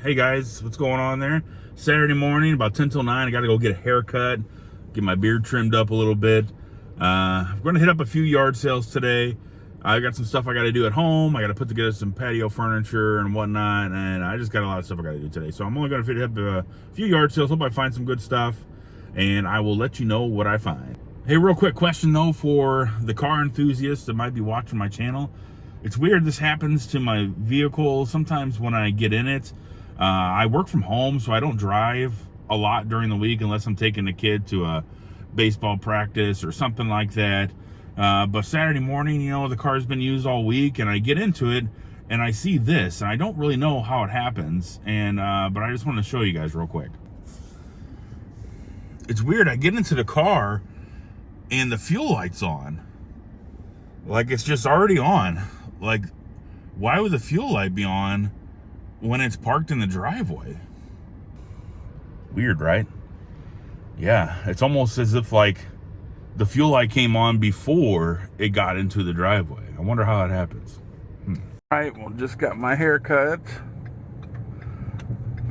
Hey guys, what's going on there? Saturday morning, about 10 till 9. I got to go get a haircut, get my beard trimmed up a little bit. I'm going to hit up a few yard sales today. I got some stuff I got to do at home. I got to put together some patio furniture and whatnot, and I just got a lot of stuff I got to do today. So I'm only going to hit up a few yard sales. Hope I find some good stuff, and I will let you know what I find. Hey, real quick question though for the car enthusiasts that might be watching my channel. It's weird this happens to my vehicle sometimes when I get in it. I work from home, so I don't drive a lot during the week unless I'm taking the kid to a baseball practice or something like that. But Saturday morning, you know, the car's been used all week, and I get into it, and I see this, and I don't really know how it happens, and but I just want to show you guys real quick. It's weird. I get into the car, and the fuel light's on. Like, it's just already on. Like, why would the fuel light be on when it's parked in the driveway? Weird, right? Yeah, it's almost as if like the fuel light came on before it got into the driveway. I wonder how it happens. All right, well, just got my hair cut.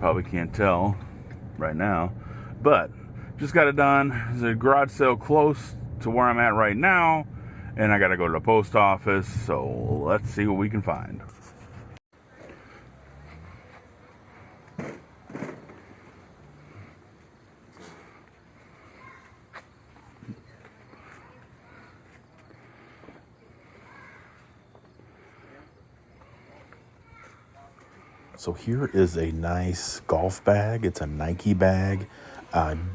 Probably can't tell right now, but just got it done. There's a garage sale close to where I'm at right now, and I got to go to the post office, so let's see what we can find. So here is a nice golf bag. It's a Nike bag.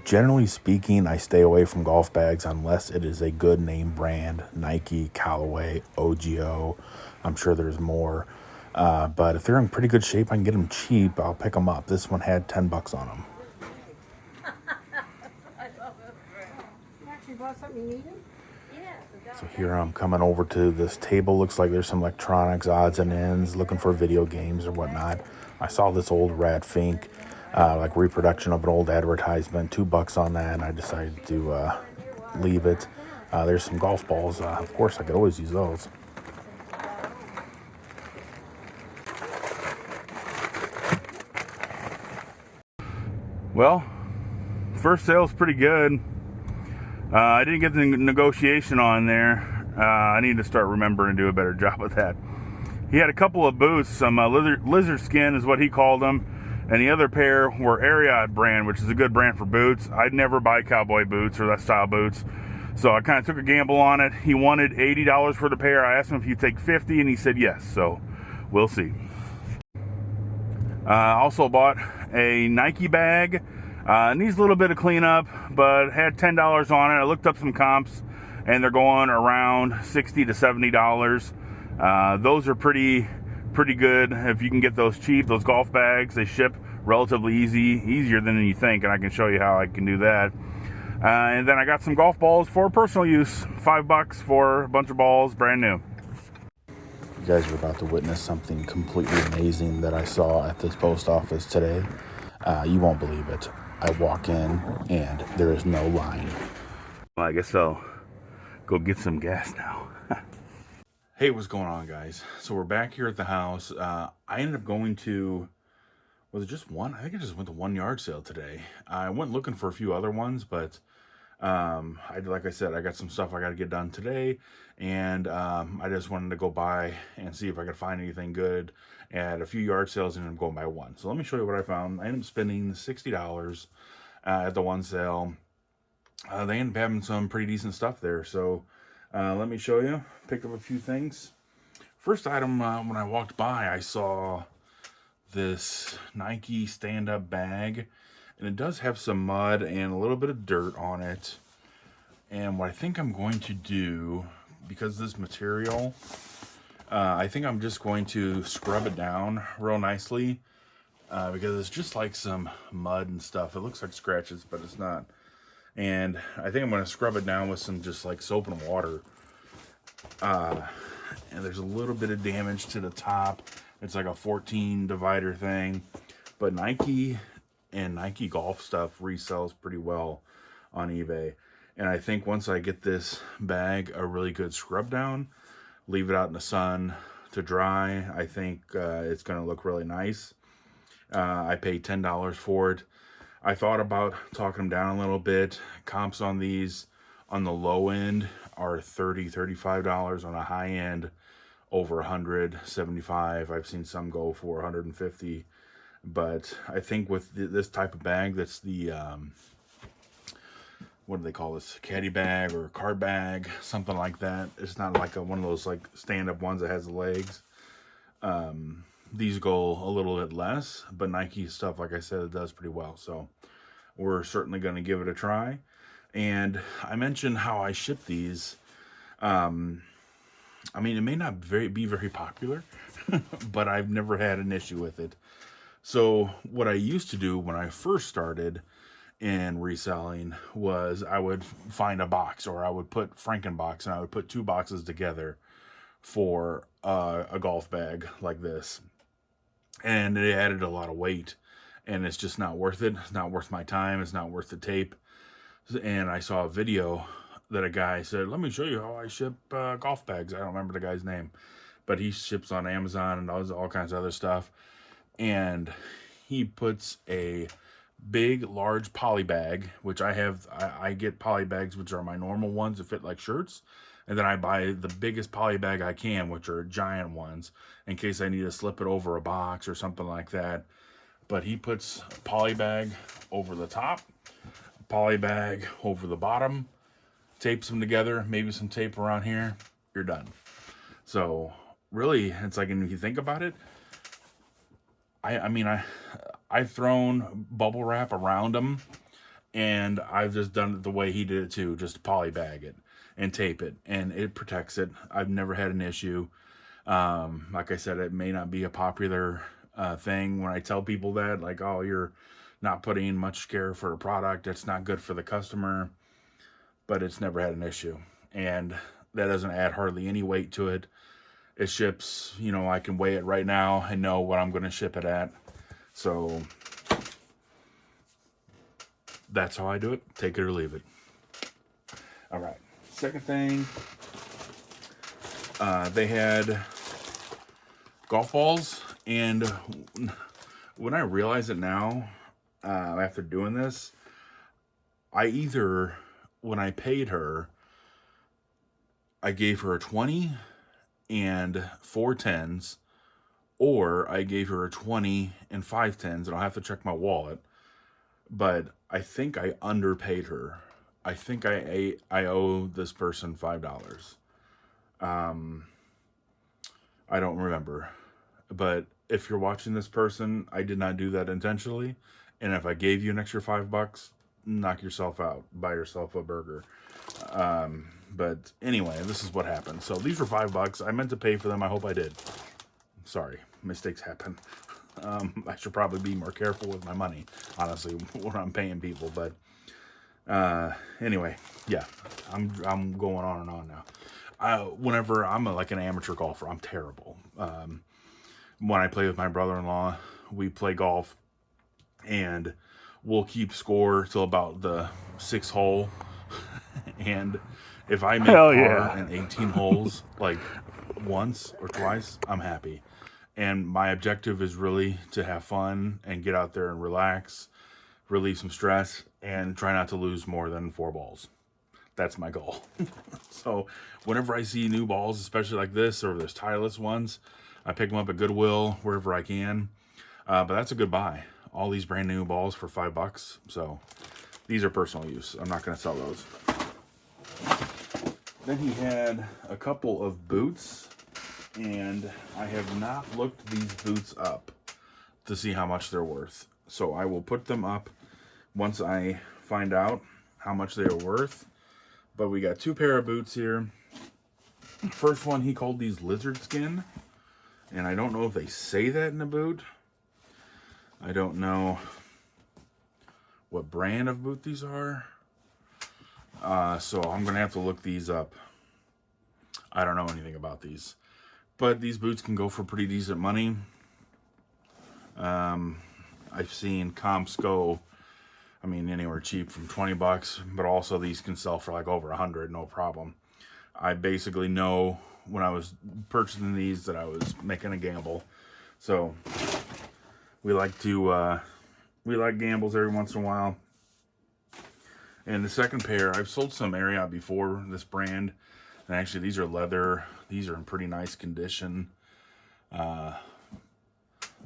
Generally speaking, I stay away from golf bags unless it is a good name brand. Nike, Callaway, OGO. I'm sure there's more. But if they're in pretty good shape, I can get them cheap. I'll pick them up. This one had $10 on them. You actually bought something you needed? So here I'm coming over to this table. Looks like there's some electronics, odds and ends, looking for video games or whatnot. I saw this old Rad Fink, like reproduction of an old advertisement, $2 on that, and I decided to leave it. There's some golf balls. Of course, I could always use those. Well, first sale's pretty good. I didn't get the negotiation on there. I need to start remembering to do a better job of that. He had a couple of boots, some lizard skin is what he called them, and the other pair were Ariat brand, which is a good brand for boots. I'd never buy cowboy boots or that style boots, so I kind of took a gamble on it. He wanted $80 for the pair. I asked him if he'd take $50, and he said yes, so we'll see. Also bought a Nike bag. Needs a little bit of cleanup, but had $10 on it. I looked up some comps, and they're going around $60 to $70. Those are pretty good if you can get those cheap. Those golf bags, they ship relatively easier than you think, and I can show you how I can do that. And then I got some golf balls for personal use. $5 for a bunch of balls, brand new. You guys are about to witness something completely amazing that I saw at this post office today. You won't believe it. I walk in and there is no line. Well, I guess I'll go get some gas now. Hey, what's going on, guys? So we're back here at the house. I ended up going to, was it just one? I think I just went to one yard sale today. I went looking for a few other ones, but like I said, I got some stuff I got to get done today, and I just wanted to go by and see if I could find anything good at a few yard sales, and I'm going by one. So let me show you what I found. I ended up spending $60 at the one sale. They ended up having some pretty decent stuff there, so let me show you. Picked up a few things. First item, when I walked by, I saw this Nike stand-up bag, and it does have some mud and a little bit of dirt on it. And what I think I'm going to do, because of this material, I think I'm just going to scrub it down real nicely, because it's just like some mud and stuff. It looks like scratches, but it's not. And I think I'm going to scrub it down with some just like soap and water. And there's a little bit of damage to the top. It's like a 14 divider thing, but Nike and Nike golf stuff resells pretty well on eBay. And I think once I get this bag a really good scrub down, leave it out in the sun to dry, I think it's going to look really nice. I paid $10 for it. I thought about talking them down a little bit. Comps on these on the low end are $30, $35. On the high end, over 175. I've seen some go for 150. But I think with this type of bag, that's the what do they call this? Caddy bag or card bag, something like that. It's not like one of those like stand-up ones that has the legs. These go a little bit less, but Nike stuff, like I said, it does pretty well. So we're certainly going to give it a try. And I mentioned how I ship these. I mean, it may not be very popular, but I've never had an issue with it. So what I used to do when I first started in reselling was I would find a box, or I would put Frankenbox, and I would put 2 boxes together for a golf bag like this. And it added a lot of weight, and it's just not worth it. It's not worth my time. It's not worth the tape. And I saw a video that a guy said, let me show you how I ship golf bags. I don't remember the guy's name, but he ships on Amazon and does all kinds of other stuff. And he puts a big, large poly bag, which I have. I get poly bags, which are my normal ones that fit like shirts. And then I buy the biggest poly bag I can, which are giant ones, in case I need to slip it over a box or something like that. But he puts a poly bag over the top, a poly bag over the bottom, tapes them together, maybe some tape around here, you're done. So really, it's like, and if you think about it, I've thrown bubble wrap around them, and I've just done it the way he did it too, just poly bag it and tape it, and it protects it. I've never had an issue. Like I said, it may not be a popular thing when I tell people that, like, oh, you're not putting in much care for the product, it's not good for the customer, but it's never had an issue. And that doesn't add hardly any weight to it. It ships, you know, I can weigh it right now and know what I'm going to ship it at. So that's how I do it. Take it or leave it. All right. Second thing, they had golf balls. And when I realize it now, after doing this, when I paid her, I gave her a 20 and 4 10s, or I gave her a 20 and 5 10s, and I'll have to check my wallet. But I think I underpaid her. I think I owe this person $5. I don't remember. But if you're watching this person, I did not do that intentionally. And if I gave you an extra $5, knock yourself out. Buy yourself a burger. But anyway, this is what happened. So these were $5. I meant to pay for them. I hope I did. Sorry, mistakes happen. I should probably be more careful with my money, honestly, when I'm paying people. But anyway, yeah, I'm going on and on now. Whenever I'm like an amateur golfer, I'm terrible. When I play with my brother-in-law, we play golf, and we'll keep score till about the 6th hole. And if I make par in 18 holes, like once or twice, I'm happy. And my objective is really to have fun and get out there and relax, relieve some stress, and try not to lose more than 4 balls. That's my goal. So whenever I see new balls, especially like this, or there's Titleist ones, I pick them up at Goodwill, wherever I can. But that's a good buy. All these brand new balls for $5. So these are personal use. I'm not going to sell those. Then he had a couple of boots, and I have not looked these boots up to see how much they're worth. So I will put them up once I find out how much they are worth. But we got 2 pair of boots here. First one, he called these lizard skin, and I don't know if they say that in the boot. I don't know what brand of boot these are. So I'm going to have to look these up. I don't know anything about these. But these boots can go for pretty decent money. I've seen comps go, I mean, anywhere cheap from $20, but also these can sell for like over $100, no problem. I basically know when I was purchasing these that I was making a gamble. So we like gambles every once in a while. And the second pair, I've sold some Ariat before, this brand. And actually, these are leather. These are in pretty nice condition.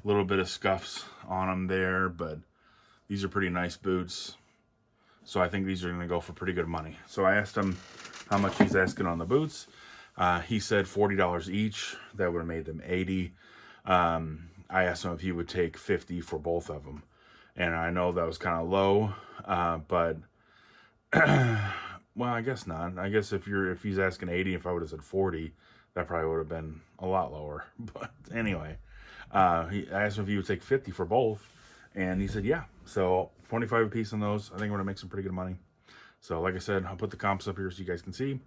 Little bit of scuffs on them there, but these are pretty nice boots. So I think these are going to go for pretty good money. So I asked him how much he's asking on the boots. He said $40 each. That would have made them $80. I asked him if he would take $50 for both of them. And I know that was kind of low, but well, I guess not. I guess if he's asking 80, if I would have said 40, that probably would have been a lot lower. But anyway, I asked him if he would take 50 for both, and he said yeah. So 25 a piece on those. I think we're gonna make some pretty good money. So like I said, I'll put the comps up here so you guys can see.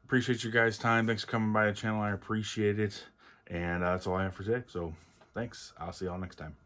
Appreciate your guys' time. Thanks for coming by the channel. I appreciate it. And that's all I have for today. So thanks. I'll see y'all next time.